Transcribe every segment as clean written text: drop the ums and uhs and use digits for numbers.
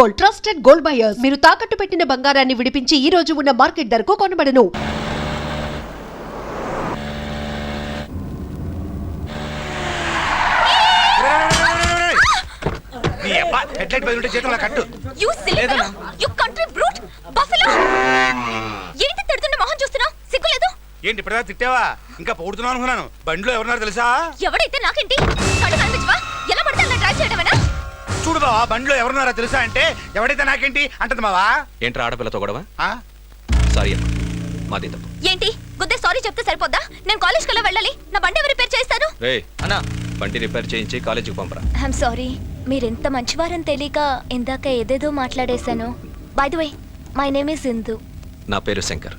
Gold, trusted gold buyers. మీరు తాకట్టు పెట్టిన బంగారాన్ని విడిపించి ఈ రోజు ఉన్న మార్కెట్ ధరకు కొనబడను. ఏంటి ఇప్పుడే తిట్టావా? ఇంకా పొగుడుతున్నావు అనుకున్నాను. బండిలో ఎవరున్నారు తెలుసా? ఎవడైతే నాకేంటి? కళ్ళు కనిపించవా? ఎలా పడితే అలా డ్రైవ్ చేయడమేనా? చూడు బావా, బండిలో ఎవరున్నారో తెలుసా అంటే ఎవడైతే నాకేంటి అంటది బావా. ఏంట్రా ఆడపిల్లతో గొడవ? సారీ అమ్మా, మాది తప్పు. ఏంటి గుద్దే సారీ చెప్తే సరిపోద్దా? నేను కాలేజ్ కల్లా వెళ్ళాలి. నా బండి ఎవరు రిపేర్ చేస్తారు? రే అన్నా, బండి రిపేర్ చేయించి కాలేజీకి పంపరా. ఐఎమ్ సారీ, మీరెంత మంచివారని తెలియక ఇందాక ఏదేదో మాట్లాడేశాను. By the way, my name is Sindhu. నా పేరు శంకర్,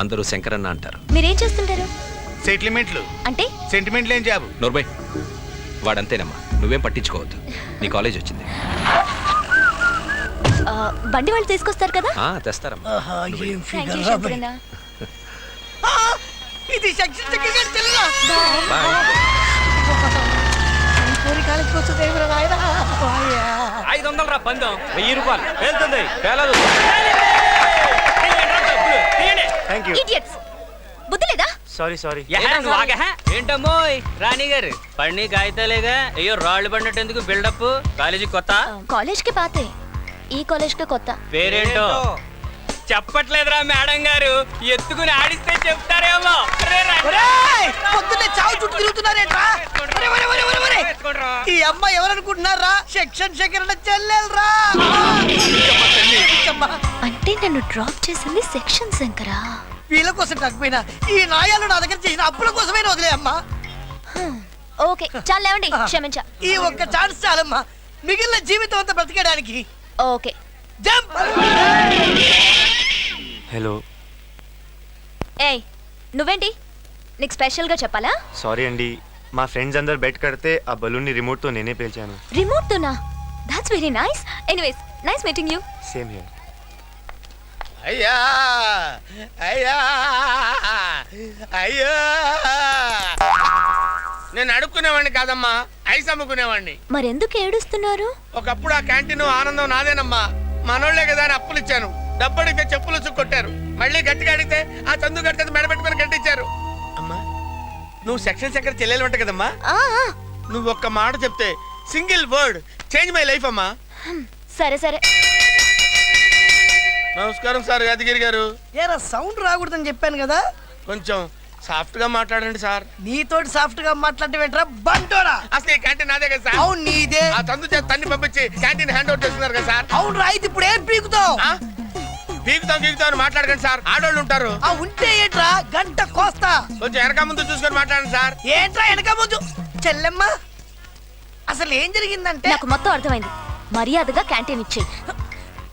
అందరూ శంకర్ అన్న అంటారు. మీరేం చేస్తుంటారు? సెటిల్మెంట్లు అంటే సెంటిమెంట్లు ఏం జాబు? నోర్బై, వాడంతేనమ్మా, నువ్వేం పట్టించుకోవద్దు. నీ కాలేజ్ వచ్చింది. బండి వాళ్ళు తీసుకొస్తారు కదా? తెస్తారమ్మా. Thank you, శంకరన్న. ఇది సెక్షన్ సెక్రటరీ చెల్లెలా? బాయ్. పూరి కాలేజ్ వస్తుంది ఏమరా నాయనా? 500 రా పందెం, 1000 రూపాయలు వెళ్తుంది. పేలదు. Idiots. బుద్ధి లేదా? సారీ ఏంటమ్మో రాణి గారు, పండి కాగితాలేగా. అయ్యో రాళ్ళు పడినట్టు ఎందుకు బిల్డప్? కాలేజీ కొత్త? కాలేజ్ కి పాతే, ఈ కాలేజ్ కి కొత్త. పేరేంటో చెప్పట్లేదురా మేడం గారు. ఎత్తుకుని ఆడిస్తే చెప్తారేమో. పొద్దున్నే చావు చుట్టూ తిరుగుతున్నారేట్రా? ఈ అమ్మాయి ఎవరనుకుంటున్నారా? Section secretary చెల్లెలరా. అంటే నన్ను డ్రాప్ చేసింది సెక్షన్ శంకరా? వీళ్ళ కోసం కాకపోయినా ఈ నాయాలు నా దగ్గర చేసిన అప్పుల కోసమైనా వదిలే అమ్మా. ఓకే చాలు, లేవండి. క్షమించా. ఈ ఒక్క ఛాన్స్ చాలమ్మా, మిగిలిన జీవితం అంతా బ్రతికేయడానికి. Okay jump. హలో. ఏయ్ నువ్వేంటి? నీకు స్పెషల్ గా చెప్పాలా? సారీ అండి, మా ఫ్రెండ్స్ అందరు బెట్ కడితే ఆ బలూన్ ని రిమోట్ తో నేనే పేల్చాను. రిమోట్ తోనా? That's very nice. Anyways, nice meeting you. Same here. అయ్యా అయ్యా అయ్యా, నేను అడుక్కునేవాడిని కాదమ్మా, ఐస్ అమ్ముకునేవాడిని. మరెందుకు ఏడుస్తున్నారు? ఒకప్పుడు ఆ క్యాంటీన్ ఆనందం నాదేనమ్మా. మనోళ్లే కదా అని అప్పులు ఇచ్చాను. డబ్బు అడిగితే చెప్పులు చుక్కొట్టారు. మళ్ళీ గట్టిగా అడిగితే ఆ చందు కడితే మెడబెట్టుకుని గట్టించారు. అమ్మా, నువ్వు సెక్షన్ సెక్రటరీ చెల్లెలు ఉంటా కదమ్మా. నువ్వు ఒక్క మాట చెప్తే, single word change my life అమ్మా. సరే సరే. నమస్కారం సార్ యాదగిరి గారు. ఏరా సౌండ్ రాకూడదని చెప్పాను కదా. కొంచెం సాఫ్ట్ గా మాట్లాడండి సార్. నీతోటి సాఫ్ట్ గా మాట్లాడటం ఏంట్రా బంటోడా? అసలు ఈ క్యాంటీన్ నాదే కదా సార్. అవును నీదే. ఆ చందు చేత తన్ని పంపించి క్యాంటీన్ హ్యాండ్ ఓవర్ చేస్తున్నారు కదా సార్. అవును రా, అయితే ఇప్పుడు ఏం పీకుతావు? పీకుతాం గీకుతాం అని మాట్లాడకండి సార్, ఆడోళ్ళు ఉంటారు. ఆ ఉంటే ఏంట్రా గంట కోస్తా. కొంచెం వెనక ముందు చూసుకొని మాట్లాడండి సార్. ఏంట్రా వెనక ముందు? చెల్లెమ్మ, అసలు ఏం జరిగిందంటే? నాకు మొత్తం అర్థమైంది. మర్యాదగా క్యాంటీన్ ఇచ్చేయి.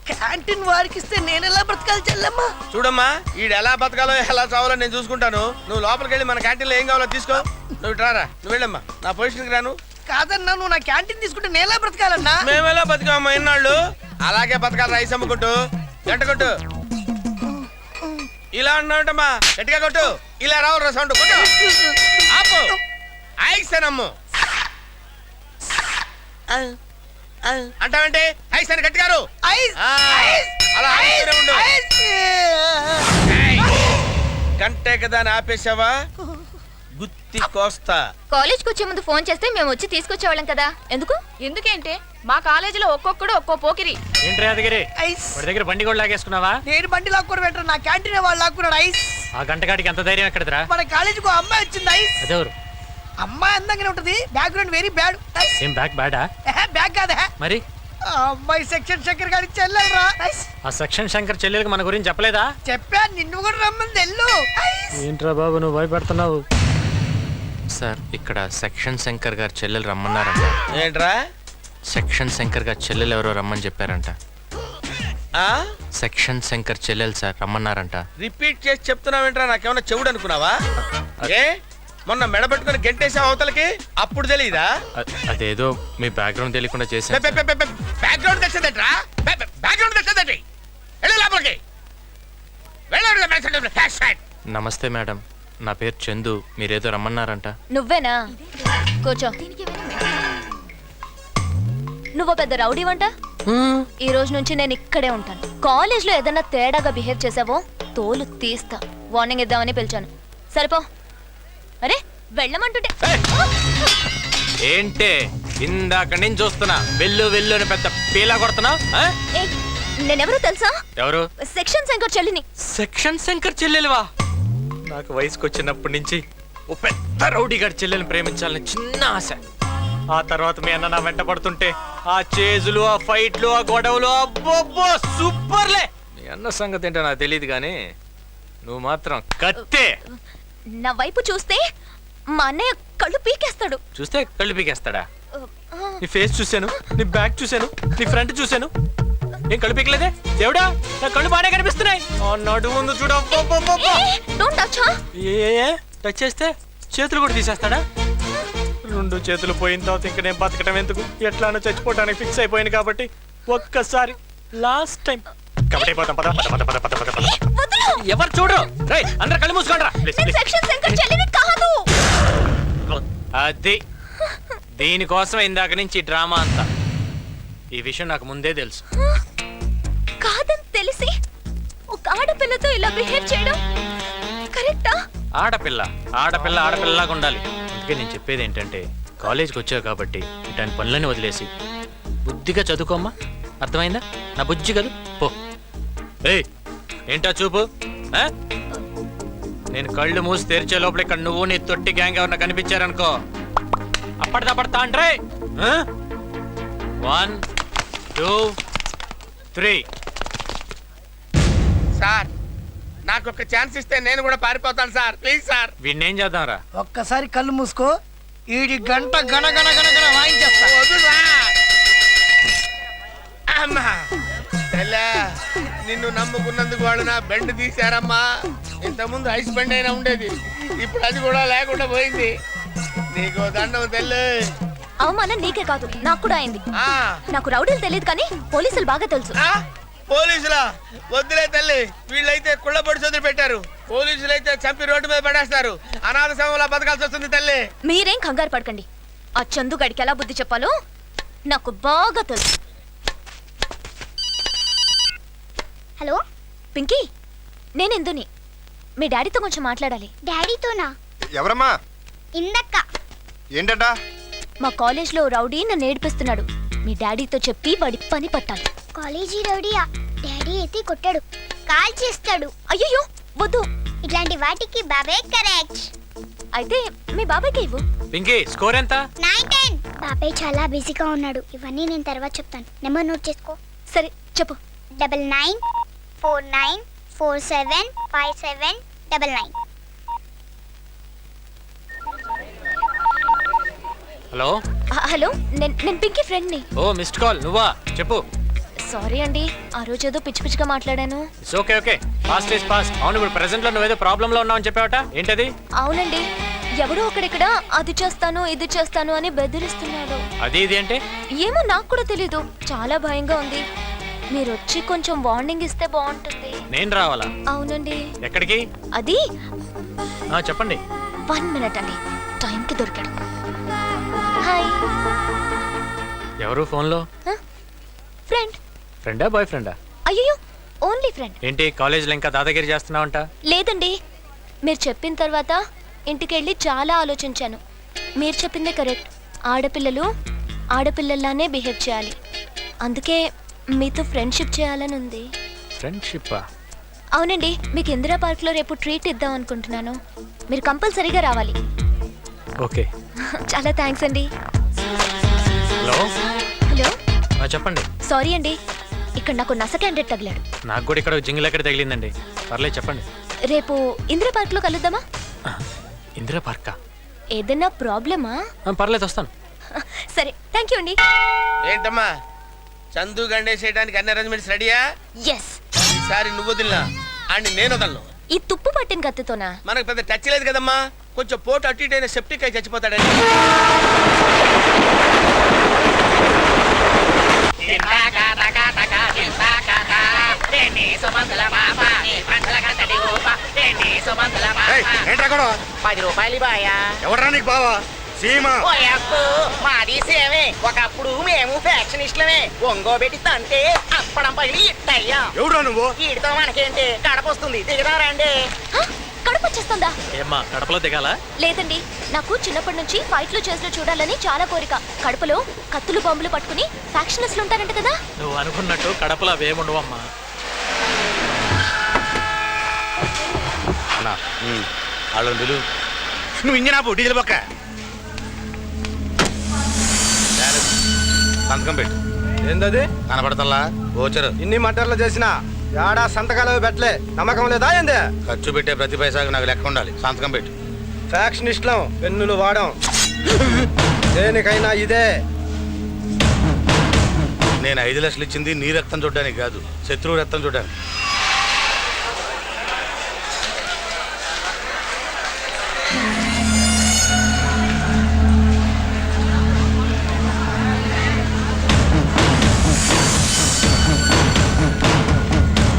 క్యాంటీన్ వారికి ఇస్తే నేను ఎలా బ్రతకాలి చెల్లెమ్మ? చూడమ్మా, ఈడు ఎలా బతకాలో ఎలా చావాలో నేను చూసుకుంటాను. నువ్వు లోపలికి వెళ్ళి మన క్యాంటీన్ లో ఏం కావాలో తీసుకో. నువ్వు రారా, నువ్వు వెళ్ళమ్మా, నా పొజిషన్కి రాను. కాదన్నా, నువ్వు నా క్యాంటీన్ తీసుకుంటే నేను ఎలా బ్రతకాలన్నా? మేమెలా బతికామమ్మా ఇన్నాళ్ళు? అలాగే బతకాలి రైస్ అమ్ముకుంటూ. గంట కొట్టు. ఇలా అన్నావుంటమ్మా, గట్టిగా కొట్టు. ఇలా రావు సౌండ్ కొట్టు. ఆపు. ఐస్ అనమ్ము అంటావంటే ఐస్ అని గట్టిగారు. అలా ఉండు. గంటే కదా అని ఆపేసావా? గుత్తి కోస్తా. కాలేజ్ కి వచ్చే ముందు ఫోన్ చేస్తే మేము వచ్చి తీసుకొచ్చేవాళ్ళం కదా. ఎందుకు? ఎందుకేంటే మా కాలేజీలో ఒక్కొక్కడు ఒక్కో పోకిరి. ఏంట్రా యాదగిరి, ఐస్. వాడి దగ్గర బండి కూడా లాగేసుకున్నావా? నేను బండి లాక్కోరు పెట్టరు, నా క్యాంటీన్ వాళ్ళు లాక్కున్నాడు. ఐస్. ఆ గంటగాడికి ఎంత ధైర్యం ఎక్కడదిరా? మన కాలేజీకి ఒక అమ్మాయి వచ్చింది. ఐస్. అదెవరు? అమ్మాయి అందంగానే ఉంటది, బ్యాక్గ్రౌండ్ వెరీ బ్యాడ్. ఏం బ్యాక్ బ్యాడా? బ్యాక్ కాదా మరి? అమ్మాయి సెక్షన్ శంకర్ గారికి చెల్లెలరా. ఆ సెక్షన్ శంకర్ చెల్లెలకి మన గురించి చెప్పలేదా? చెప్పా, నిన్ను కూడా రమ్మంది వెళ్ళు. ఏంట్రా బాబు నువ్వు భయపెడుతున్నావు? సార్, ఇక్కడ సెక్షన్ శంకర్ గారు చెల్లెలు రమ్మన్నారంట. ఏంట్రా? సెక్షన్ శంకర్ గారు చెల్లెలు ఎవరో రమ్మని చెప్పారంట. సెక్షన్ శంకర్ చెల్లెలు సార్ రమ్మన్నారంట. రిపీట్ చేసి చెప్తున్నావేంట్రా? నాకేమన్నా చెవుడు అనుకున్నావా? ఏ మొన్న మెడబెట్టుకుని గెంటేసావు అవతలకి, అప్పుడు తెలీదా? అదేదో మీ బ్యాక్గ్రౌండ్ తెలియకుండా చేశాను. బ్యాక్గ్రౌండ్ తెచ్చేదట్రా? బ్యాక్గ్రౌండ్ తెచ్చేదటి. వెళ్ళు లోపలికి. నమస్తే మేడం, నా పేరు చందు. మీరేదో రమ్మన్నారంట. నువ్వేనా? కూర్చో. నువ్వు పెద్ద రౌడీ వంట. ఈ రోజు నుంచి నేను ఇక్కడే ఉంటాను. కాలేజ్ లో ఏదైనా తేడాగా బిహేవ్ చేసావో తోలు తీస్తా. వార్నింగ్ ఇద్దామని పిలిచాను. సరిపో. అరే వెళ్ళమంటుంటే ఏంటే ఇందాక నేను చూస్తున్నా వెళ్ళు వెళ్ళు అని పెద్ద పీలా కొడుతున్నావు. ఏయ్, నేనెవరో తెలుసా? ఎవరు? సెక్షన్ శంకర్ చెల్లిని. సెక్షన్ శంకర్ చెల్లెలువా? నాకు వయసుకు వచ్చినప్పటి నుంచి ఓ పెద్ద రౌడీ గారి చెల్లెల్ని ప్రేమించాలని చిన్న ఆశ. ఆ తర్వాత మీ అన్న నా వెంట పడుతుంటే ఆ చేజులు, ఆ ఫైట్లు, ఆ గొడవలు, అబ్బో సూపర్లే. మీ అన్న సంగతి ఏంటో నాకు తెలియదు కానీ నువ్వు మాత్రం కత్తే. నా వైపు చూస్తే మా అన్నయ్య కళ్ళు పీకేస్తాడు. చూస్తే కళ్ళు పీకేస్తాడా? నీ ఫేస్ చూశాను, నీ బ్యాక్ చూశాను, నీ ఫ్రంట్ చూశాను. ఏం కళ్ళు పీకలేదే దేవుడా? నా కళ్ళు బాగానే కనిపిస్తున్నాయి. నడుము ఉంది చూడ. Don't touch. ఏ టచ్ చేస్తే చేతులు కూడా తీసేస్తాడా? రెండు చేతులు పోయిన తర్వాత ఇంక నేను బతకడం ఎందుకు? ఎట్లానో చచ్చిపోవడానికి ఫిక్స్ అయిపోయింది కాబట్టి ఒక్కసారి లాస్ట్ టైం కాబట్టి అయిపోతాం. పద పద పద పద పద పద పద. ఎవరు చూడరు. రేయ్ అందరూ కళ్ళు మూసుకోండిరా. సెక్షన్ శంకర్ చెల్లిని కాదు. అది దీనికోసం ఇందాక నుంచి డ్రామా అంతా. ఈ విషయం నాకు ముందే తెలుసు. కాదని తెలిసి ఒక ఆడపిల్లతో ఇలా బిహేవ్ చేయడం కరెక్టా? ఆడపిల్ల ఆడపిల్ల ఆడపిల్లలాగా ఉండాలి. అందుకే నేను చెప్పేది ఏంటంటే కాలేజ్కి వచ్చావు కాబట్టి ఇట్లాంటి పనులన్నీ వదిలేసి బుద్ధిగా చదువుకోమ్మా. అర్థమైందా? నా బుజ్జి కదా పో. ఏయ్ ఏంటా చూపు? నేను కళ్ళు మూసి తెరిచే లోపల ఇక్కడ నువ్వు నీ తొట్టి గ్యాంగ్ ఎవరన్నా కనిపించారనుకో అప్పటిదప్పడతా అంటే 1 2 3. సార్ నాకు ఒక ఛాన్స్ ఇస్తే నేను కూడా పారిపోతాను సార్. Please sir. వీడిని ఏం చేద్దాంరా? ఒక్కసారి కళ్ళు మూసుకో, ఈడి గంట గణ గణ గణ గణ వాయించేస్తా. వదురా. అమ్మా తెల్లా, నిన్ను నమ్ముకున్నందుకు వాళ్ళు నా బెండ్ తీశారమ్మా. ఇంతకుముందు ఐస్ బెండ్ అయినా ఉండేది, ఇప్పుడు అది కూడా లేకుండా పోయింది. నీకు దండం తెల్లు. అవమానం నీకే కాదు నాకు కూడా అయింది. ఆ, నాకు రౌడీలు తెలియదు కానీ పోలీసులు బాగా తెలుసు. ఆ, పోలీసులా? వద్దులే తల్లి, వీళ్ళైతే కుళ్ళ పొడి చదువు పెట్టారు. పోలీసులైతే చంపి రోడ్డు మీద పడేస్తారు. అనాథ సమయంలో బతకాల్సి వస్తుంది తల్లి. మీరేం కంగారు పడకండి. ఆ చందు గడికి ఎలా బుద్ధి చెప్పాలో నాకు బాగా తెలుసు. హలో పింకీ, నేను ఇందుని. మీ డాడీతో కొంచెం మాట్లాడాలి. డాడీతోనా? ఎవరమ్మా? ఇందక్క. ఏంటట? మా కాలేజ్లో రౌడీ నన్ను ఏడిపిస్తున్నాడు. మీ డాడీతో చెప్పి వాడి పని పట్టాలి. కాలేజీ రౌడీయా? డాడీ అయితే కొట్టాడు, కాల్ చేస్తాడు. అయ్యో వద్దు. ఇట్లాంటి వాటికి బాబాయ్ కరెక్ట్. అయితే మీ బాబాయ్కి ఇవ్వు. పింకీ స్కోర్ ఎంత? 9-10. బాబాయ్ చాలా బిజీగా ఉన్నాడు, ఇవన్నీ నేను తర్వాత చెప్తాను. నెంబర్ నోట్ చేసుకో. సరే చెప్పు. 9949475799. హలో. హలో, నేను పింకీ ఫ్రెండ్ని. ఓ మిస్డ్ కాల్ నువ్వా? చెప్పు. సారీ అండి, ఆ రోజు ఏదో పిచ్చి పిచ్చిగా మాట్లాడాను. It's okay okay. Fast is past. అవును ఇప్పుడు ప్రెసెంట్ లో నువ్వేదో ప్రాబ్లం లో ఉన్నావు అని చెప్పావట. ఏంటది? అవునండి, ఎవడో అక్కడిక్కడ అది చేస్తాను ఇది చేస్తాను అని బెదిరిస్తున్నాడు. అది ఇది అంటే ఏమో నాకు కూడా తెలీదు. చాలా భయంగా ఉంది. మీరు వచ్చి కొంచెం వార్నింగ్ ఇస్తే బాగుంటుంది. నేను రావాలా? అవునండి. ఎక్కడికి? అది చెప్పండి. 1 మినిట్ అండి, టైంకి దొరికాడు. హాయ్. ఎవరు ఫోన్లో? ఫ్రెండ్. ఫ్రెండా బాయ్ ఫ్రెండా? అయ్యో ఓన్లీ ఫ్రెండ్. ఏంటి కాలేజీలో ఇంకా దాదాగిరి చేస్తున్నావంట? లేదండి, మీరు చెప్పిన తర్వాత ఇంటికెళ్ళి చాలా ఆలోచించాను. మీరు చెప్పిందే కరెక్ట్. ఆడపిల్లలు ఆడపిల్లల్లానే బిహేవ్ చేయాలి. అందుకే మీతో ఫ్రెండ్షిప్ చేయాలని ఉంది. ఫ్రెండ్షిప్పా? అవునండి, మీకు ఇందిరా పార్క్లో రేపు ట్రీట్ ఇద్దాం అనుకుంటున్నాను. మీరు కంపల్సరీగా రావాలి. ఓకే. చాలా థ్యాంక్స్ అండి. హలో. హలో. చెప్పండి. సారీ అండి, ఇక్కడ నాకు నస క్యాండిడేట్ తగిలాడు. నాకు కూడా ఇక్కడ జింగిల్ ఎక్కడ తగిలిందండి. పర్లేదు చెప్పండి. రేపు ఇందిరా పార్క్లో కలుద్దామా? ఇందిరా పార్కా? ఏదైనా ప్రాబ్లమా? పర్లేదు వస్తాను. సరే థ్యాంక్ యూ అండి. ఏంటమ్మా చందు గండేసేయడానికి అన్ని అరేంజ్మెంట్స్ రెడీయా? ఎస్. ఈసారి నువ్వు వదిలినా అండ్ నేను వదలను. ఈ తుప్పు పట్టిన కత్తితోనా? మనకు పెద్ద టచ్ లేదు కదమ్మా. కొంచెం పోటు అటు ఇటు అయిన సెప్టిక్ అయి చచ్చిపోతాడండి. ఏంట్రా కూడా? 10 రూపాయలు బాయా. ఎవడరా నీకు బావా? సీమ మాది సేమే ఒకప్పుడు మేము ఫ్యాక్షనిస్టులమే ఒంగోబెట్టి తంటే అప్పడం పగిలి ఇట్టయ్యా ఎవడా నువ్వు? వీడితో మనకేంటి గడపొస్తుంది దిగదారండి. హ? కడుపు వచ్చేస్తుందా? ఏమ్మా కడపలో దిగాల? లేదండి, నాకు చిన్నప్పటి నుంచి ఫైట్లు చేసిన చూడాలని చాలా కోరిక. కడుపులో కత్తులు బాంబులు పట్టుకుని ఫ్యాక్షనిస్టులు ఉంటారంట కదా. నువ్వు అనుకున్నట్టు కడపలో అవేముండవమ్మా. అన్నా వాళ్ళు నిలు నువ్వు ఇంజన్ ఆపు డీజిల్ పక్క సంతకం పెట్టు. ఏందది? కనపడతల్లా ఓచరు ఇన్ని మటర్లు చేసినా ఏడా సంతకాలు పెట్టలే, నమ్మకం లేదా ఏంది? ఖర్చు పెట్టే ప్రతి పైసాకు నాకు లెక్క ఉండాలి. సంతకం పెట్టు. ఫ్యాక్షనిస్టులం, పెన్నులు వాడం, దేనికైనా ఇదే. నేను 5 లక్షలు ఇచ్చింది నీ రక్తం చూడడానికి కాదు, శత్రువు రక్తం చూడడానికి.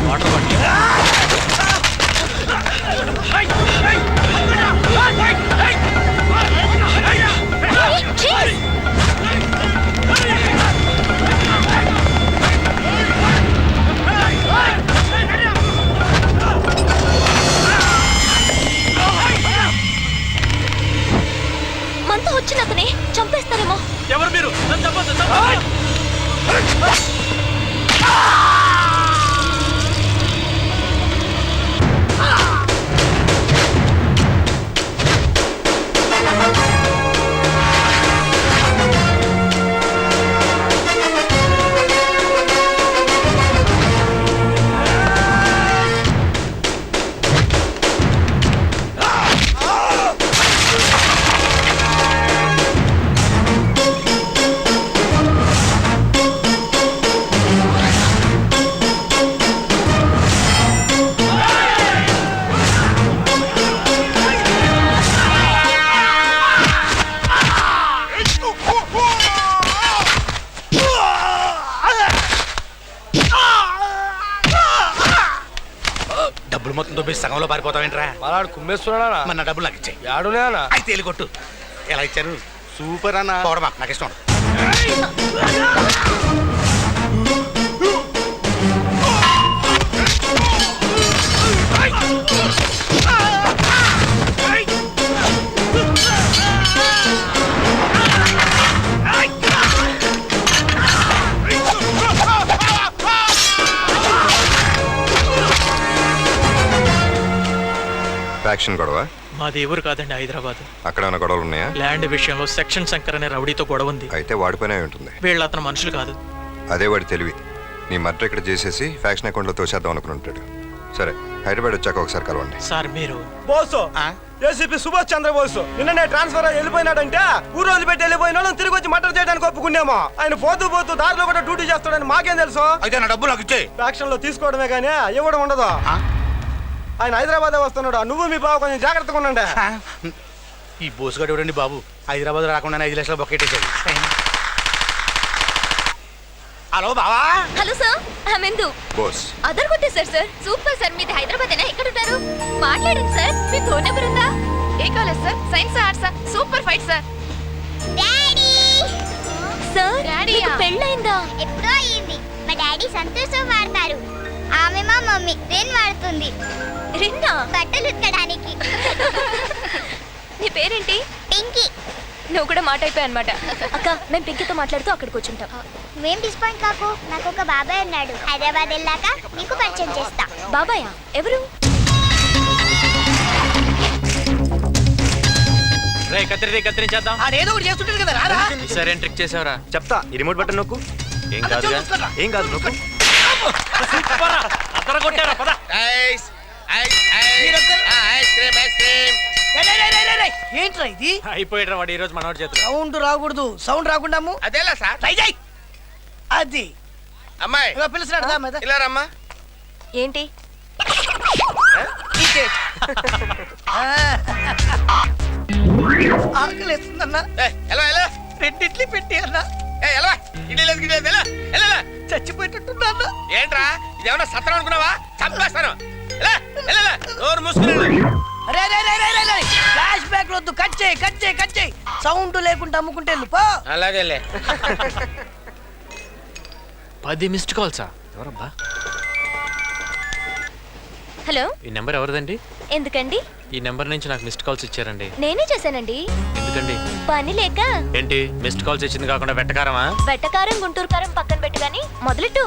వాటర్ బాటిల్ మనతో వచ్చిన అతనే చంపేస్తారేమో. ఎవరు మీరు? నన్ను చంపొద్దు, చంపొద్దు. డబ్బులు మొత్తం దొబ్బేసి సగంలో పారిపోతావేంట్రా? మలాడు కుమ్మేస్తున్నాడా? మన డబ్బులు నాకు ఇచ్చాయి. యాడునేనా? అయితే వెళ్ళి కొట్టు. ఎలా ఇచ్చారు? సూపర్ అన్న. పోవడమా, నాకు ఇష్టం ఉండదు. ఫ్యాక్షన్ గొడవ? మాది ఎవరు కాదండి, హైదరాబాద్. అక్కడ ఏమైనా గొడవలు ఉన్నాయా? ల్యాండ్ విషయంలో సెక్షన్ శంకర్ అనే రౌడీతో గొడవ ఉంది. అయితే వాడిపోయినా ఉంటుంది. వీళ్ళు అతను మనుషులు కాదు. అదే వాడి తెలివి. నీ మర్డర్ ఇక్కడ చేసేసి ఫ్యాక్షన్ అకౌంట్లో తోసేద్దాం అనుకుని ఉంటాడు. సరే, హైదరాబాద్ వచ్చాక ఒకసారి కలవండి. సార్ మీరు బోసు ఏసీపీ సుభాష్ చంద్రబోసు నిన్ననే ట్రాన్స్ఫర్ అయ్యి వెళ్ళిపోయినాడంటే ఊరు వదిలిపెట్టి వెళ్ళిపోయిన వాళ్ళని తిరిగి వచ్చి మర్డర్ చేయడానికి ఒప్పుకున్నామో. ఆయన పోతూ పోతూ దారిలో కూడా డ్యూటీ చేస్తాడని మాకేం తెలుసు? అయితే నా డబ్బులు నాకు ఇచ్చేయి. ఫ్యాక్షన్ లో తీసుకోవడమే కానీ ఇవ్వడం ఉండదు. ఆయన హైదరాబాద్ వస్తున్నాడు, నువ్వు మీ బావ కొంచెం జాగ్రత్తగా ఉండండి. ఈ బోసుగాడు ఎవడండి బాబు? హైదరాబాద్ రాకుండా 5 లక్షలు బొక్కెట్టేశాడు. హలో బావా. హలో సార్, ఇందు బోస్ అదర్ కొట్టేశారు సార్. సూపర్ సార్, మీది హైదరాబాద్ అయినా ఎక్కడ ఉంటారు? మాట్లాడండి సార్, మీ ఫోన్ నెంబర్ ఉందా? ఏ కాలేజ్ సార్? సైన్స్ ఆర్ట్సా? Super fight sir. Daddy sir, డాడీయా? మీకు పెళ్ళయిందా? ఎప్పుడో అయ్యింది. మా డాడీ సంతోషం వాడతారు. ఆమె మా మమ్మీ రెన్ వాడుతుంది రిందా? బట్టలు ఉతకడానికి. నీ పేరేంటి? పింకీ. నువ్వు కూడా మాట అయిపోయా అనమాట. అక్క, మేము పింకీతో మాట్లాడుతూ అక్కడికి వచ్చుంటాం. నువ్వేం డిస్పాయింట్ కాకు, నాకు ఒక బాబాయ్ ఉన్నాడు. హైదరాబాద్ వెళ్ళాక నీకు పరిచయం చేస్తా. బాబాయా? ఎవరు? రే కత్తిరించేద్దాం. ఆడేదో ఒకటి చేస్తుంటాడు కదా, రారా? సరే ట్రిక్ చేసావరా? చెప్తా. ఈ రిమోట్ బటన్ నొక్కు. ఏం కాదుగా. ఏం కాదు, నొక్కు. అతను కొట్టారా? పద. Ice ice ice ice cream ice cream. ఏంట్రా ఇది? అయిపోయాడు వాడు ఈ రోజు మనోడి చేతులు. సౌండ్ రాకూడదు. సౌండ్ రాకుండా అదేలా సార్? ట్రై చేయి. అది అమ్మాయి పిలుస్తున్నాడు. ఇలా రమ్మా. ఏంటి? ఆకలిస్తుందన్నా. ఎలా ఎలా రెండిట్లు పెట్టి అన్నా. ఎలా ఇడ్లీ లేదు గిడ్లీ లేదు. ఎలా ఎలా చచ్చిపోయేటట్టున్నా అన్నా. ఏంట్రా ఇదేమన్నా సత్రం అనుకున్నావా? చంపేస్తాను. ఎలా ఎలా నోరు మూసుకున్నాను. అరే అరే అరే అరే అరే ఫ్లాష్ బ్యాక్ వద్దు, కట్ చేయి సౌండ్ లేకుండా అమ్ముకుంటే వెళ్ళు, పో. అలాగేలే. 10 మిస్డ్ కాల్సా? ఎవరబ్బా? హలో, ఈ నెంబర్ ఎవరిదండి? ఎందుకండి? ఈ నెంబర్ నుంచి నాకు మిస్డ్ కాల్స్ ఇచ్చారండి. నేనే చేశానండి. ఎందుకండి? పని లేక. ఏంటి మిస్డ్ కాల్స్ ఇచ్చింది కాకుండా వెట్టకారమా? వెట్టకారం గుంటూరు కారం పక్కన పెట్టు గాని మొదలెట్టు.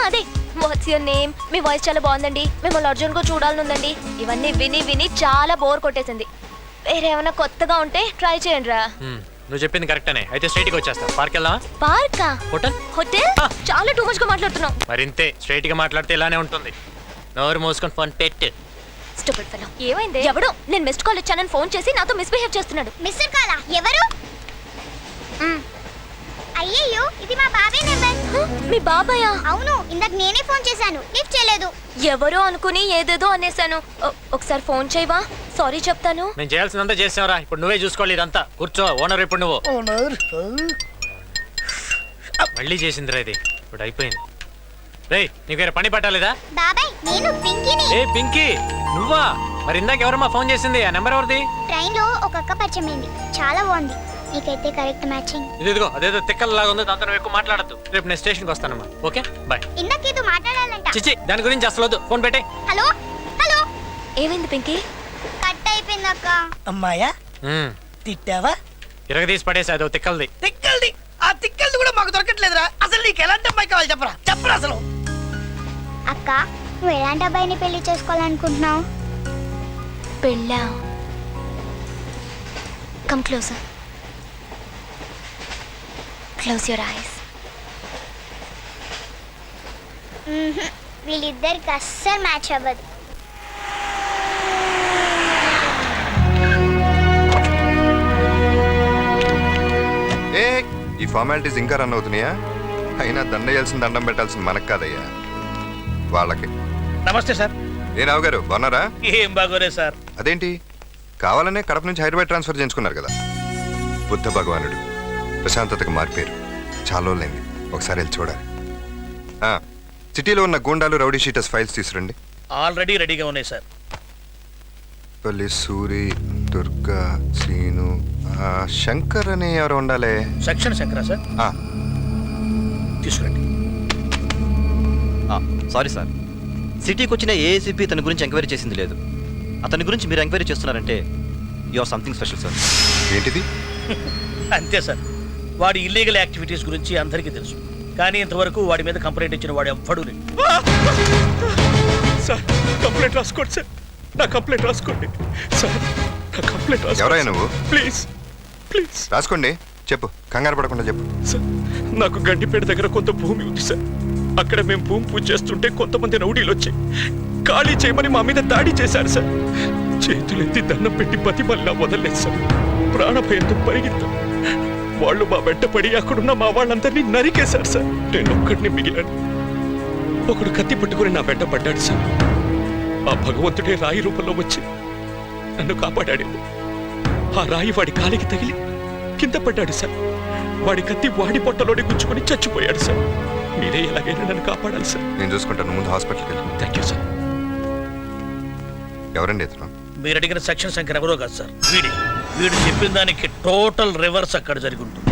అదే what's your name, me voice చాలా బాగుందండి, మిమ్మల్ని అర్జున్ గా చూడాలనుందండి. ఇవన్నీ విని విని చాలా బోర్ కొట్టేసింది. వేరేమైనా కొత్తగా ఉంటే ట్రై చేయండి రా. నువ్వు చెప్పింది కరెక్టేనే. అయితే స్ట్రైట్ గా వచ్చేస్తా. పార్క్ వెళ్దామా? పార్కా? హోటల్? హోటల్? చాలా టూ మచ్ గా మాట్లాడుతున్నావు. మరింతే స్ట్రైట్ గా మాట్లాడితే ఇలానే ఉంటుంది. నోరు మూసుకొని ఫోన్ పెట్టు. Stupid fellow. ఏమైంది? ఎవడో నేను మిస్డ్ కాల్ ఇచ్చానని ఫోన్ చేసి నాతో మిస్బిహేవ్ చేస్తున్నాడు. మిస్టర్ కాలా? ఎవరు? అయ్యయ్యో, ఇది మా బాబాయ్ నెంబర్. మీ బాబాయా? అవును, ఇందాక నేనే ఫోన్ చేశాను, లిఫ్ట్ చేయలేదు. ఎవరో అనుకుని ఏదేదో అనేసాను. ఒకసారి ఫోన్ చేయవా? సారీ చెప్తాను. నేను చేయాల్సిందంతా చేసావురా. ఇప్పుడు నువ్వే చూసుకోవాలి ఇదంతా. కూర్చో ఓనర్. ఇప్పుడు నువ్వు మళ్ళీ చేసిందిరా ఇది. ఇప్పుడు అయిపోయింది. రేయ్, నీకు వేరే పని పట్టాలేదా? బాబాయ్, నేను పింకీని. ఏ పింకీ, నువ్వా? మరి ఇందాక ఎవరమ్మా ఫోన్ చేసింది? ఆ నెంబర్ ఎవరిది? ట్రైన్ లో ఒక అక్క పరిచయం అయింది, చాలా బాగుంది. నీకైతే కరెక్ట్ మ్యాచింగ్. ఇదిగో అదేదో తిక్కలలాగా ఉంది. దాంతో నువ్వు ఎక్కువ మాట్లాడద్దు. రేపు నేను స్టేషన్కి వస్తానమ్మా. Okay bye. ఇందాకేదో మాట్లాడాలంట. చిచి, దాని గురించి అసలు వద్దు. ఫోన్ పెట్టే. Hello hello. ఏమైంది పింకీ? కట్ అయిపోయింది అక్క. అమ్మాయా, తిట్టావా? ఇరగదీసి పడేసి అదో తిక్కలది. తిక్కల్ది. ఆ తిక్కల్ది కూడా మాకు దొరకట్లేదురా. అసలు నీకు ఎలాంటి అమ్మాయి కావాలి చెప్పరా అసలు. అక్క, నువ్వు ఎలాంటి అబ్బాయిని పెళ్లి చేసుకోవాలనుకుంటున్నావు? పెళ్ళా? Come closer. Close your eyes. వీళ్ళిద్దరికి అస్సలు మ్యాచ్ అవ్వదు. ఏ ఈ ఫార్మాలిటీస్ ఇంకా రన్ అవుతున్నాయా? అయినా దండ వేయాల్సిన దండం పెట్టాల్సిన మనకు కాదయ్యా, వాళ్ళకి. నమస్తే సార్. ఏ రావు గారు, బాగున్నారా? ఏం బాగోరే సార్. అదేంటి, కావాలనే కడప నుంచి హైదరాబాద్ ట్రాన్స్ఫర్ చేయించుకున్నారు కదా? బుద్ధ భగవానుడు ప్రశాంతతకు మారిపోయారు. చాలా రోజులైంది, ఒకసారి వెళ్ళి చూడాలి. సిటీలో ఉన్న గూండాలు, రౌడీ షీటర్స్ ఫైల్స్ తీసుకురండి. ఆల్రెడీ రెడీగా ఉన్నాయి సార్. పల్లి, సూరి, దుర్గా, శ్రీను, శంకర్ అని ఎవరు ఉండాలి? సెక్షన్ శంకరా సార్? తీసుకురండి. సారీ సార్, సిటీకి వచ్చిన ఏఏసీపీ తన గురించి ఎంక్వైరీ చేసింది లేదు. అతని గురించి మీరు ఎంక్వైరీ చేస్తున్నారంటే you or something special sir. ఏంటిది? అంతే సార్. వాడి ఇల్లీగల్ యాక్టివిటీస్ గురించి అందరికీ తెలుసు, కానీ ఇంతవరకు వాడి మీద కంప్లైంట్ ఇచ్చిన వాడు ఎవ్వడూ లేడు. సార్, కంప్లైంట్ రాసుకోండి సార్. నా కంప్లైంట్ రాసుకోండి సార్. నా కంప్లైంట్ రాసుకోండి. ఎవరయ్యా నువ్వు? ప్లీజ్ ప్లీజ్ రాసుకోండి. చెప్పు, కంగారు పడకుండా చెప్పు. సార్, నాకు గండిపేట దగ్గర కొంత భూమి ఉంది సార్. అక్కడ మేము భూమి పూజ చేస్తుంటే కొంతమంది రౌడీలు వచ్చి ఖాళీ చేయమని మా మీద దాడి చేశారు సార్. చేతులెత్తి దండం పెట్టి బతిమల్లా వదలలేదు సార్. ప్రాణభయంతో పరిగెత్తాం. వాళ్ళు మా వెంట పడి అక్కడున్న మా వాళ్ళందరినీ నరికేశారు సార్. నేను ఒక్కడిని మిగిలాను. ఒకడు కత్తి పట్టుకుని నా వెంట పడ్డాడు సార్. ఆ భగవంతుడే రాయి రూపంలో వచ్చి నన్ను కాపాడాడు. ఆ రాయి వాడి కాలికి తగిలి కింద పడ్డాడు సార్. వాడి కత్తి వాడి పొట్టలోనే గుచ్చుకొని చచ్చిపోయాడు సార్. మీరే ఎలాగైనా నన్ను కాపాడాలి సార్. నేను చూసుకుంటాను, ముందు హాస్పిటల్కి వెళ్ళి. Thank you sir. ఎవరండి ఇతను? మీరు అడిగిన సెక్షన్ శంకర్ ఎవరో కాదు సార్, వీడు చెప్పిన దానికి టోటల్ రివర్స్ అక్కడ జరిగి ఉంటుంది.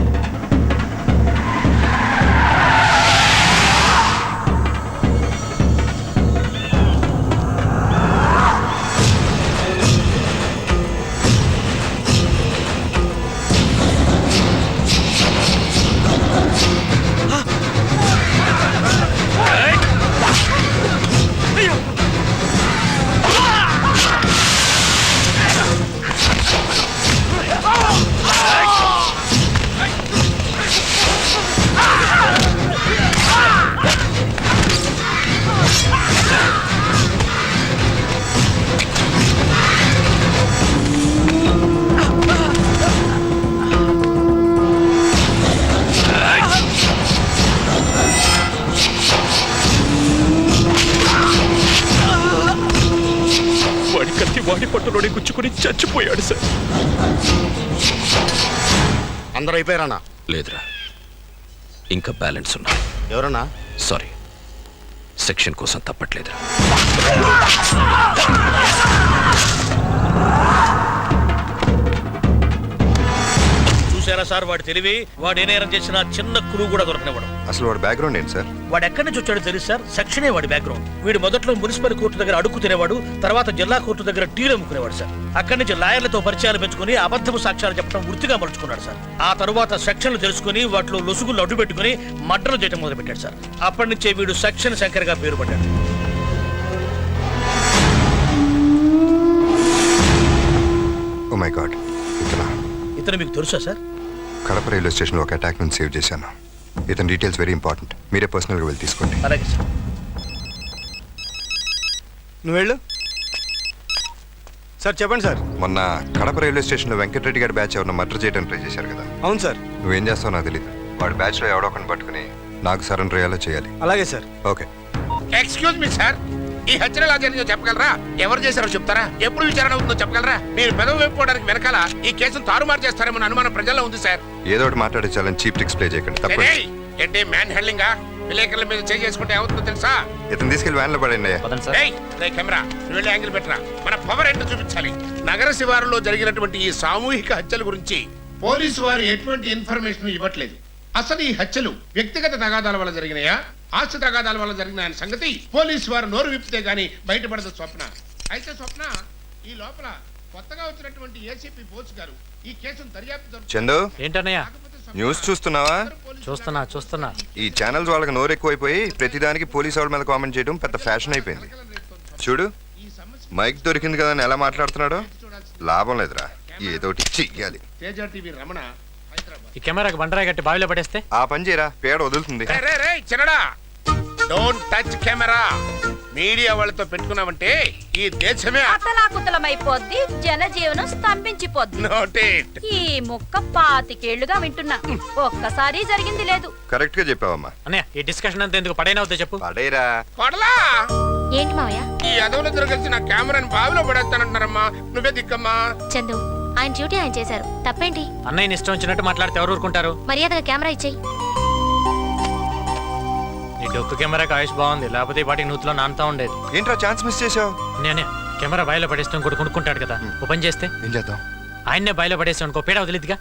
వాడి పట్టులోనే గుచ్చుకుని చచ్చిపోయాడు సార్. అందరూ అయిపోయారన్నా? లేదురా, ఇంకా బ్యాలెన్స్ ఉన్నా. ఎవరన్నా? సారీ, సెక్షన్ కోసం తప్పట్లేదురా. చూసారా సార్ వాడి తెలివి? వాడు ఏ నేరం చేసినా చిన్న క్లూ కూడా దొరకనివ్వడం. అసలు వాడు బ్యాక్గ్రౌండ్ ఏంటి సార్? వాడు ఎక్కడి నుంచి వచ్చాడో తెలుసు సార్. సెక్షనే వాడి బ్యాక్గ్రౌండ్. వీడు మొదట్లో మున్సిపల్ కోర్టు దగ్గర అడుగు తినేవాడు, తర్వాత జిల్లా కోర్టు దగ్గర టీలు అమ్ముకునేవాడు సార్. అక్కడి నుంచి లాయర్లతో పరిచయాలు పెంచుకుని అబద్ధపు సాక్ష్యాలు చెప్పడం వృత్తిగా మలుచుకున్నాడు సార్. ఆ తర్వాత సెక్షన్లు తెలుసుకుని వాటిలో లొసుగులు అడ్డు పెట్టుకుని మర్డర్లు చేయడం మొదలుపెట్టాడు సార్. అప్పటి నుంచే వీడు సెక్షన్ శంకర్ గా పేరు పడ్డాడు. ఓ మై గాడ్, ఇతను మీకు తెలుసా సార్? కడప రైల్వే స్టేషన్లో ఒక అటాక్ నుంచి సేవ్ చేశాను. ఇతని డీటెయిల్స్ వెరీ ఇంపార్టెంట్. మీరే పర్సనల్గా వెళ్ళి తీసుకోండి. అలాగే సార్. నువ్వు వెళ్ళు సార్. చెప్పండి సార్. మొన్న కడప రైల్వే స్టేషన్లో వెంకటరెడ్డి గారి బ్యాచ్ ఎవరిని మర్డర్ చేయడానికి ట్రై చేశారు కదా? అవును సార్. నువ్వేం చేస్తావు నాకు తెలియదు. వాడి బ్యాచ్లో ఎవడో ఒకరిని పట్టుకుని నాకు సరెండర్ అయ్యేలా చేయాలి. అలాగే sir. Okay. Excuse me sir, ఈ హత్యను ఎలా జరిగిందో చెప్పగలరా? ఎవరు చేశారో చెప్తారా? ఎప్పుడు విచారణ అవుతుందో చెప్పగలరా? మీరు పెదవి వేపుకోవడానికి వెనకాల ఈ కేసును తారుమారు చేస్తారేమో అనుమానం ప్రజల్లో ఉంది సార్. ఏదో ఒకటి మాట్లాడించాలని చీప్ ట్రిక్స్ ప్లే చేయకండి. తప్ప ఏంటి మ్యాన్ హ్యాండ్లింగ్? విలేకరుల మీద చేసుకుంటే అవుతుందో తెలుసా? ఇతను తీసుకెళ్లి వ్యాన్లో పడండి. కెమెరా వెళ్ళి యాంగిల్ పెట్టరా. మన పవర్ ఏంటో చూపించాలి. నగర శివారులో జరిగినటువంటి ఈ సామూహిక హత్యల గురించి పోలీసు వారు ఎటువంటి ఇన్ఫర్మేషన్ ఇవ్వట్లేదు. అసలు ఈ హత్యలు వ్యక్తిగత తగాదాల వల్ల జరిగినాయా, ఆస్తి తగాదాల వల్ల జరిగిన సంగతి పోలీసు వారు నోరు విప్పితే గానీ బయటపడదు స్వప్న. అయితే స్వప్న, ఈ లోపల కొత్తగా వచ్చినటువంటి ఏసీపీ బోస్ గారు ఈ కేసును దర్యాప్తు. చందు, ఏంటన్నయ్య? న్యూస్ చూస్తున్నావా? చూస్తున్నా. ఈ ఛానల్స్ వాళ్ళకి నోరు ఎక్కువైపోయి ప్రతిదానికి పోలీసు వాళ్ళ మీద కామెంట్ చేయడం పెద్ద ఫ్యాషన్ అయిపోయింది. చూడు, మైక్ దొరికింది కదా అని ఎలా మాట్లాడుతున్నాడో. లాభం లేదురా, ఏదోటి చెయ్యాలి. తేజ టీవీ రమణ. ఈ కెమెరాకి బండరాయి కట్టి బావిలో పడేస్తే ఆ పని చేయరా, పేడ వదులుతుంది. చిన్నడా, డోంట్ టచ్ కెమెరా. మీడియా వాళ్ళతో పెట్టుకున్నావంటే ఈ దేశమే అతలాకుతలమైపోద్ది, జనజీవనం స్తంభించిపోద్ది. నోటేట్. ఈ ముక్క 25 ఏళ్లుగా వింటున్నా, ఒక్కసారి జరిగింది లేదు. కరెక్ట్ గా చెప్పావమ్మా. అన్నయ్య, ఈ డిస్కషన్ అంతా ఎందుకు? పడైనవుతా చెప్పు. పడేరా. పడలా. ఏంటి మావయ్య? ఈ అదవులిద్దరు కలిసి నా కెమెరాని బావిలో పడేస్తానంటున్నారమ్మా. నువ్వే దిక్కమ్మా. చందు, ఆయన డ్యూటీ ఆయన చేశారు, తప్పేంటి? అన్నయ్యని ఇష్టం వచ్చినట్టు మాట్లాడితే ఎవరు ఊరుకుంటారు? మర్యాదగా కెమెరా ఇచ్చేయి. ఈ డొక్కు కెమెరాకి ఆయుష్ బాగుంది, లేకపోతే ఈ పాటికి నూతిలో నానుతా ఉండేది. ఏంట్రా ఛాన్స్ మిస్ చేసావు? నేనే కెమెరా బాయిలో పడేస్తే ఇంకోటి కొనుక్కుంటాడు కదా, ఓపెన్ చేస్తే ఏం చేద్దాం? ఆయన్నే బాయిలో పడేస్తే అనుకో, పేడ వదిలేదిగా.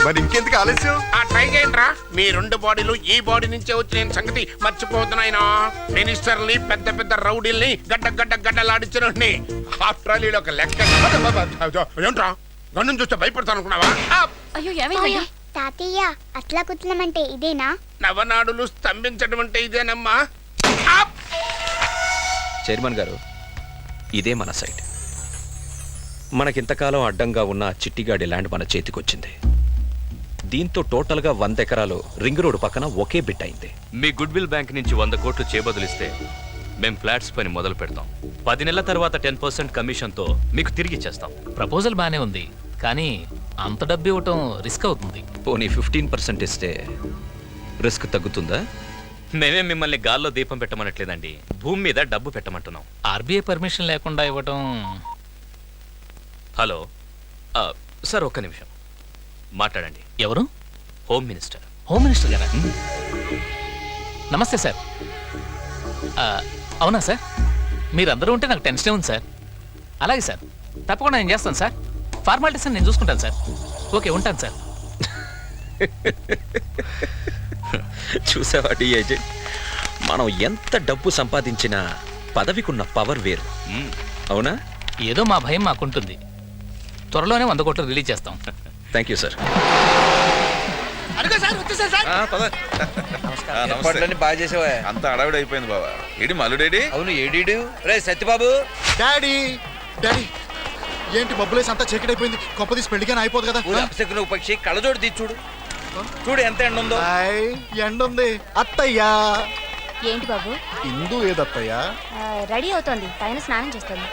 మరి ఇంకెందుకు ఆలస్యం? ఆ ట్రై చేయండిరా. మీ 2 బాడీలు ఈ బాడీ నుంచే వచ్చిన సంగతి మర్చిపోతున్నాయినా. మినిస్టర్ని, పెద్ద పెద్ద రౌడీల్ని గడ్డలాడించిన ఆఫ్టర్ ఆల్ ఒక లెక్క. ఏంట్రా, గన్ను చూస్తే భయపడతాను అనుకున్నావా? అయ్యో ఏమైంది? తాతయ్య, అట్లా కుత్తలమంటే ఇదేనా? నవనాడులు స్తంభించడం అంటే ఇదేనమ్మా. చైర్మన్ గారు, ఇదే మన సైట్. మనకింతకాలం అడ్డంగా ఉన్న చిట్టిగాడి ల్యాండ్ మన చేతికొచ్చింది. దీంతో టోటల్గా 100 ఎకరాలు రింగ్ రోడ్ పక్కన ఒకే బిట్ అయింది. మీ గుడ్ విల్ బ్యాంక్ నుంచి 100 కోట్లు చేబదులిస్తే మేం ఫ్లాట్స్ పని మొదలు పెడతాం. 10 నెలల తర్వాత 10% కమిషన్తో మీకు తిరిగి ఇచ్చేస్తాం. ప్రపోజల్ బానే ఉంది, కానీ అంత డబ్బు ఇవ్వటం రిస్క్ అవుతుంది. పోనీ 15% ఇస్తే రిస్క్ తగ్గుతుందా? మేమే మిమ్మల్ని గాల్లో దీపం పెట్టమనట్లేదండి, భూమి మీద డబ్బు పెట్టమంటున్నాం. ఆర్బీఐ పర్మిషన్ లేకుండా ఇవ్వటం. హలో సార్, ఒక్క నిమిషం మాట్లాడండి. ఎవరు? Home minister. హోమ్ మినిస్టర్ గారా? నమస్తే సార్. అవునా సార్? మీరందరూ ఉంటే నాకు టెన్షన్ ఉంది సార్. అలాగే సార్, తప్పకుండా నేను చేస్తాను సార్. ఫార్మాలిటీస్ నేను చూసుకుంటాను సార్. ఓకే, ఉంటాను సార్. చూసావా డిఐజీ, మనం ఎంత డబ్బు సంపాదించినా పదవికున్న పవర్ వేరు, అవునా? ఏదో మా భయం మాకుంటుంది. త్వరలోనే 100 కోట్లు రిలీజ్ చేస్తాం. Thank you sir. బాగా చేసేవా? అంత అడవిడ అయిపోయింది బాబా. ఏడి మల్లుడేడి? అవును, ఏడీడు. రే సత్యబాబు. డాడీ, డాడీ, ఏంటి బబ్బులేసి అంతా చీకటైపోయింది? గొప్ప తీసి పెళ్లిగానే అయిపోదు కదా. అపశకున పక్షి కళ్ళజోడు తీసి చూడు. చూడు ఎంత ఎండ ఉందో. ఎండ ఉంది. అత్తయ్యా. ఏంటి బాబు? ఇందు ఏదత్తయ్యా? రెడీ అవుతోంది, పైన స్నానం చేస్తుంది.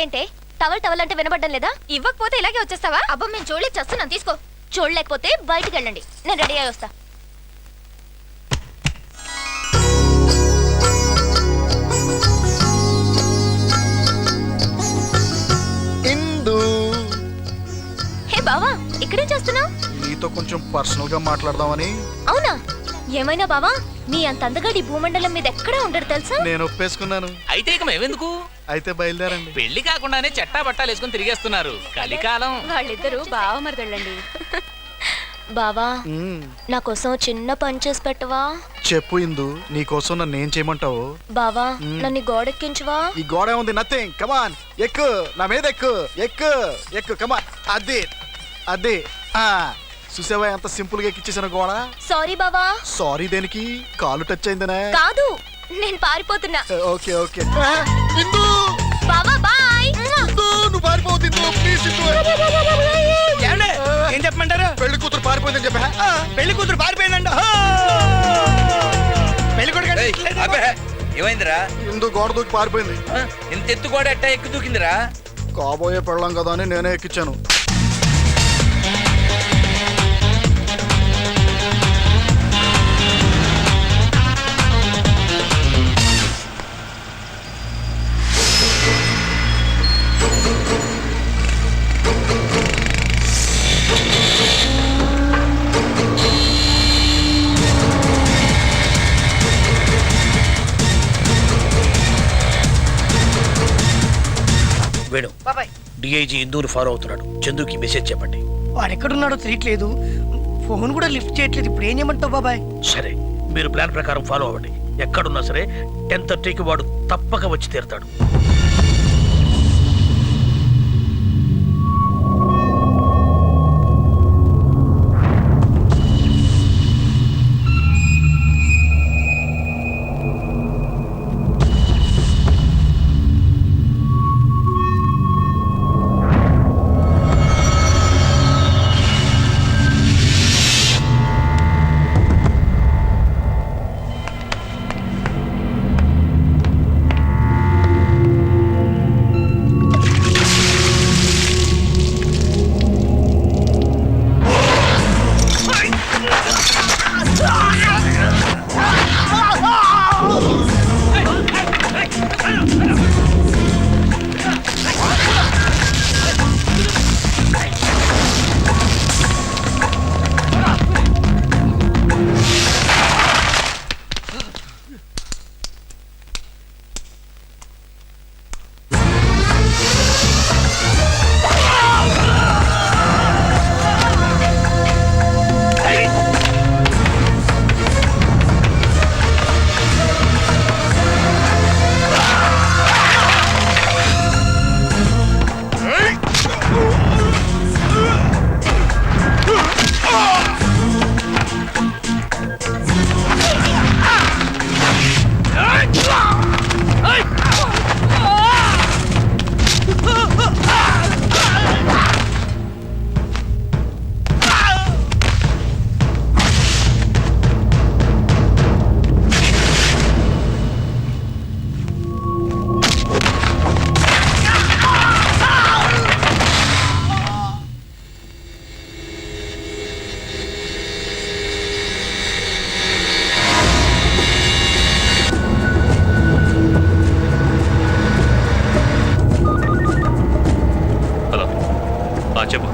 ఏంటే టవల్ అంటే వినబడ్డం లేదా? ఇవ్వకపోతే ఇలాగే వచ్చేస్తావా? అబ్బా, మేము చూడలేక చేస్తున్నాం, తీసుకో. చూడలేకపోతే బయటికి వెళ్ళండి, నేను రెడీ అయ్యి వస్తా. బావా ఇక్కడేం చేస్తున్నావు? నీతో కొంచెం పర్సనల్ గా మాట్లాడదామని. అవునా? ఏమైనా బావా నీ అంత అందగాడి భూమండలం మీద ఎక్కడా ఉండరు తెలుసా? నేను ఒప్పేసుకున్నాను. అయితే ఇక మేమెందుకు? అయితే బయలుదేరండి. పెళ్లి కాకుండానే చట్టా బట్టాలు వేసుకుని తిరిగేస్తున్నారు. కలికాలం. వాళ్ళిద్దరూ బావ మరదళ్ళండి. బావా నా కోసం చిన్న పని చేసి పెట్టవా? చెప్పు ఇందు, నీకోసం నన్ను ఏం చేయమంటావు? బావా నన్ను గోడెక్కించవా? ఈ గోడ ఉంది, నథింగ్. కమాన్, ఎక్కు, నా మీద ఎక్కు, ఎక్కు, ఎక్కు, కమాన్. అదే అదే చూసావా ఎంత సింపుల్ గా ఎక్కిచ్చేసాను గోడ. సారీ బావా. సారీ దేనికి? కాలు టచ్ అయిందనే. కాదు, నేను పారిపోతున్నా. Okay okay. బావా బాయ్. నువ్వు పారిపోతుంది. ఏం చెప్పమంటారు? పెళ్లి కూతురు పారిపోయిందని చెప్పా. పెళ్లి కూతురు పారిపోయిందంట. పెళ్లి కొడుకు ఏమైందిరా? ఇందు గోడ దూకి పారిపోయింది. ఇంత ఎత్తు కూడా ఎట్టా ఎక్కు దూకిందిరా? కాబోయే పెళ్ళం కదా అని నేనే ఎక్కించాను. వేణు, డిఐజీ ఇందూరు ఫాలో అవుతున్నాడు. చందుకి మెసేజ్ చెప్పండి. వాడు ఎక్కడున్నాడో తెలియట్లేదు, ఫోన్ కూడా లిఫ్ట్ చేయట్లేదు. ఇప్పుడు ఏం చేయమంటావు బాబాయ్? సరే, మీరు ప్లాన్ ప్రకారం ఫాలో అవ్వండి. ఎక్కడున్నా సరే 10:30కి వాడు తప్పక వచ్చి తీరుతాడు. చెప్పు.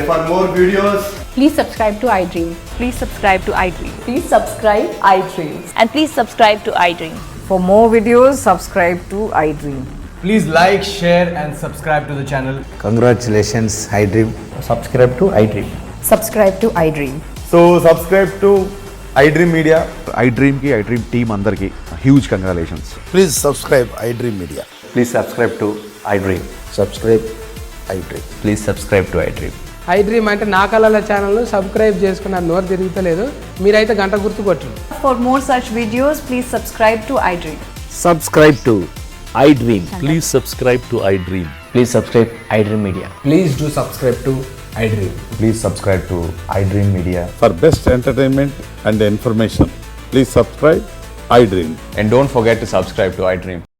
for more videos, Please subscribe to iDream. Please subscribe to iDream. Please subscribe iDream. And please subscribe to iDream. For more videos, subscribe to iDream. please like, share and subscribe to the channel. Congratulations, iDream. Subscribe to iDream. Subscribe to iDream. So subscribe to iDream Media. iDream ki iDream team andarki huge congratulations. Please subscribe iDream Media. Please subscribe to iDream. Subscribe iDream. Please subscribe to iDream. iDream అంటే నా కళల channel subscribe చేసుకున్న నోరు తిరుగుతలేదు మీరైతే గంట గుర్తు కొట్టండి. For more such videos, please subscribe to iDream. Subscribe to iDream. Please subscribe to iDream. Please subscribe iDream Media. Please do subscribe to iDream. Please subscribe to iDream Media. For best entertainment and information, please subscribe iDream. And don't forget to subscribe to iDream.